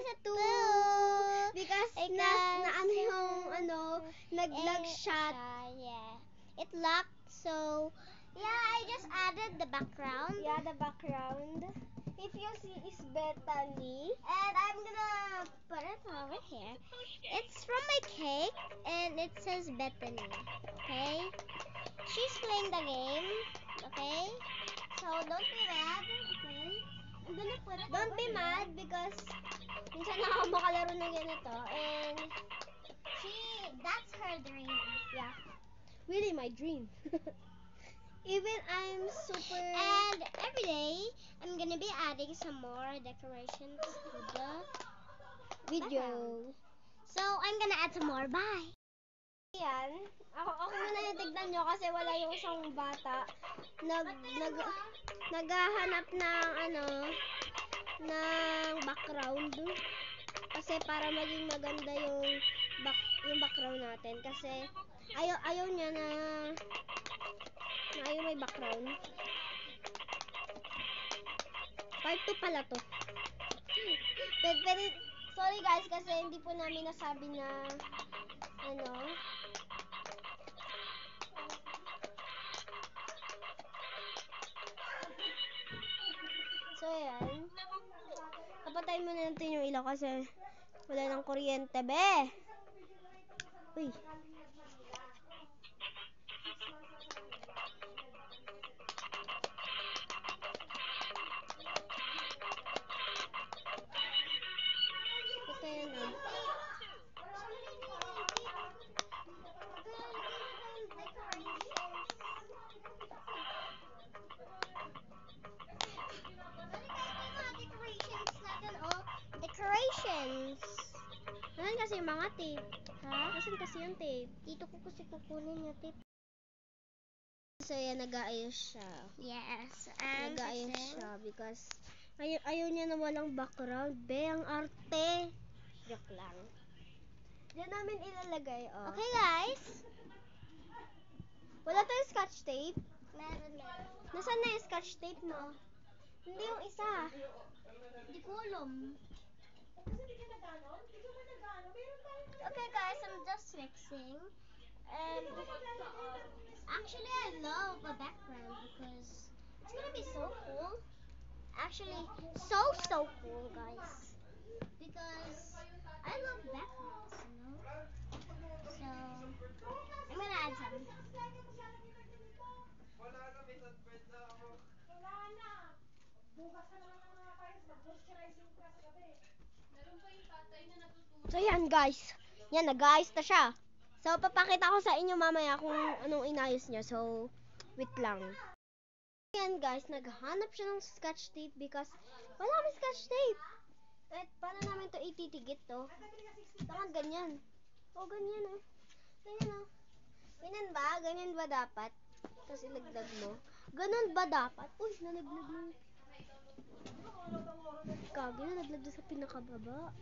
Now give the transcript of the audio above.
na to. Because nag-lag shot. Yeah. It locked, so yeah, I just added the background. Yeah, the background. If you see is Bethany. And I'm gonna put it over here. It's from my cake, and it says Bethany. Okay? She's playing the game. Okay? So don't be mad. Okay? I'm gonna put it Don't over be here. mad because minsan na ako makalaro ng ganito. And That's her dream. yeah, really my dream. Even I'm super. And every day, I'm gonna be adding some more decorations to the video. background. So I'm gonna add some more. Bye. Yan. Ako muna yung tignan nyo kasi wala yung isang bata. Naghahanap ng ng background. Kasi para maging maganda yung background natin. Kasi ayaw niya na ayaw may background. Part 2 pala to. Pero, sorry guys kasi hindi po namin nasabi na so yan. Kapatayin muna natin yung ilaw kasi wala ng kuryente, be. Uy. Patayin na. Decorations. Nasaan kasi yung mga tape? Ha? Nasaan kasi yung tape? Dito ko kasi kukunin yung tape. So yan, nag-aayos siya. Yes. Nag-aayos siya because ayaw niya na walang background. Be, ang arte. Joke lang. Diyan namin ilalagay, oh. Okay, guys. Wala tayong scotch tape. Meron. Nasaan na yung scotch tape mo? Hindi yung isa. Hindi ko alam. Okay, guys, I'm just mixing. And actually, I love the background because it's gonna be so cool. Actually, so cool, guys. Because I love backgrounds, you know. So I'm gonna add some. So yan guys. Yan, nag-aayos na siya. So papakita ko sa inyo mamaya kung anong inayos niya. So wait lang. Yan guys, naghanap siya ng scotch tape because wala kami scotch tape. At paano namin to ititigit to? Saka ganyan. O ganyan oh. Ganyan oh. Ganyan ba? Ganyan ba dapat? Tapos ilagdag mo. Ganun ba dapat? Uy, nalaglag mo. Kagi, nalaglag doon sa pinakababa.